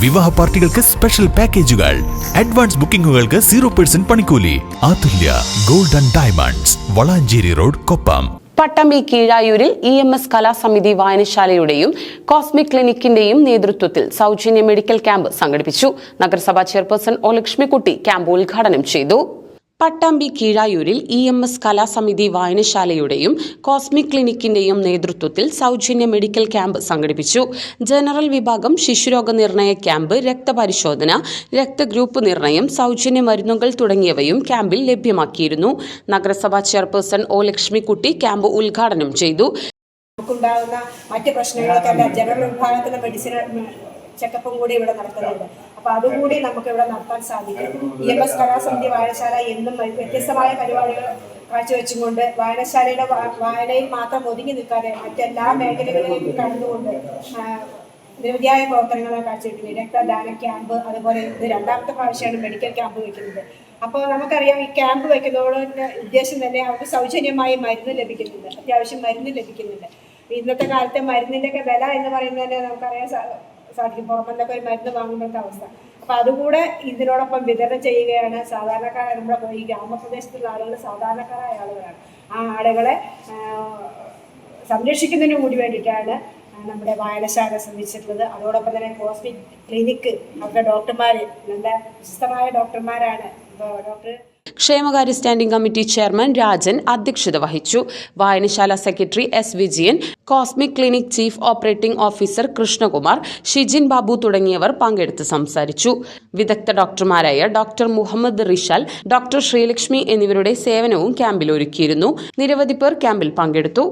വിവാഹ പാർട്ടികൾക്ക് സ്പെഷ്യൽ പാക്കേജുകൾ, അഡ്വാൻസ് ബുക്കിംഗുകൾക്ക് 0% പണിക്കൂലി. Athulya gold and diamonds, Valanchery road, Koppam. Pattambi കീഴായൂരിൽ EMS കലാസമിതി വായനശാലയുടെയും കോസ്മിക് ക്ലിനിക്കിന്റെയും നേതൃത്വത്തിൽ സൗജന്യ മെഡിക്കൽ ക്യാമ്പ് സംഘടിപ്പിച്ചു. നഗരസഭാ ചെയർപേഴ്സൺ ഒ ലക്ഷ്മിക്കുട്ടി ക്യാമ്പ് ഉദ്ഘാടനം ചെയ്തു. പട്ടാമ്പി കീഴായൂരിൽ EMS കലാസമിതി വായനശാലയുടെയും കോസ്മിക് ക്ലിനിക്കിന്റെയും നേതൃത്വത്തിൽ സൗജന്യ മെഡിക്കൽ ക്യാമ്പ് സംഘടിപ്പിച്ചു. ജനറൽ വിഭാഗം ശിശുരോഗ നിർണയ ക്യാമ്പ്, രക്തപരിശോധന, രക്തഗ്രൂപ്പ് നിർണയം, സൗജന്യ മരുന്നുകൾ തുടങ്ങിയവയും ക്യാമ്പിൽ ലഭ്യമാക്കിയിരുന്നു. നഗരസഭാ ചെയർപേഴ്സൺ ഒ ലക്ഷ്മിക്കുട്ടി ക്യാമ്പ് ഉദ്ഘാടനം ചെയ്തു. നമുക്കുണ്ടാകുന്ന മറ്റ് പ്രശ്നങ്ങൾക്കല്ല ജനറൽ വിഭാഗത്തിലെ മെഡിസിൻ ചെക്കപ്പും കൂടി ഇവിടെ നടത്തുന്നുണ്ട്. അപ്പോൾ അതുകൂടി നമുക്ക് ഇവിടെ നടത്താൻ സാധിക്കും. EMS കലാസമിതി വായനശാല എന്നും വ്യത്യസ്തമായ പരിപാടികൾ കാഴ്ചവെച്ചുകൊണ്ട് വായനശാലയുടെ വായനയിൽ മാത്രം ഒതുങ്ങി നിൽക്കാതെ മറ്റെല്ലാ മേഖലകളിലേക്കും കടന്നുകൊണ്ട് നിരവധിയായ പ്രവർത്തനങ്ങളാണ് കാഴ്ചവെക്കുന്നത്. രക്തദാന ക്യാമ്പ്, അതുപോലെ ഇത് 2ാമത്തെ പ്രാവശ്യമാണ് മെഡിക്കൽ ക്യാമ്പ് വയ്ക്കുന്നത്. അപ്പോൾ നമുക്കറിയാം, ഈ ക്യാമ്പ് വയ്ക്കുന്നതോടെ ഉദ്ദേശം തന്നെ അവർക്ക് സൗജന്യമായി മരുന്ന് ലഭിക്കുന്നുണ്ട്, അത്യാവശ്യം മരുന്ന് ലഭിക്കുന്നുണ്ട്. ഇന്നത്തെ കാലത്തെ മരുന്നിൻ്റെയൊക്കെ വില എന്ന് പറയുന്നത് തന്നെ നമുക്കറിയാൻ സാധിക്കും, പുറമെന്നൊക്കെ ഒരു മരുന്ന് വാങ്ങുമ്പോഴത്തെ അവസ്ഥ. അപ്പോൾ അതുകൂടെ ഇതിനോടൊപ്പം വിതരണം ചെയ്യുകയാണ്. സാധാരണക്കാരായ നമ്മുടെ ഈ ഗ്രാമപ്രദേശത്തുള്ള ആളുകൾ സാധാരണക്കാരായ ആളുകളാണ്. ആ ആളുകളെ സംരക്ഷിക്കുന്നതിന് കൂടി വേണ്ടിയിട്ടാണ് നമ്മുടെ വായനശാല ശ്രദ്ധിച്ചിട്ടുള്ളത്. അതോടൊപ്പം തന്നെ കോസ്മിക് ക്ലിനിക്ക്, അവരുടെ ഡോക്ടർമാർ നല്ല പ്രശസ്തമായ ഡോക്ടർമാരാണ്. ഡോക്ടർ ക്ഷേമകാര്യ സ്റ്റാൻഡിംഗ് കമ്മിറ്റി ചെയർമാൻ രാജൻ അധ്യക്ഷത വഹിച്ചു. വായനശാല secretary S. Vijayan, cosmic clinic chief operating officer Krishnakumar, Shijin Babu തുടങ്ങിയവർ പങ്കെടുത്ത് സംസാരിച്ചു. വിദഗ്ധ ഡോക്ടർമാരായ ഡോക്ടർ മുഹമ്മദ് റിഷാൽ, ഡോക്ടർ ശ്രീലക്ഷ്മി എന്നിവരുടെ സേവനവും ക്യാമ്പിൽ ഒരുക്കിയിരുന്നു. നിരവധി പേർ ക്യാമ്പിൽ പങ്കെടുത്തു.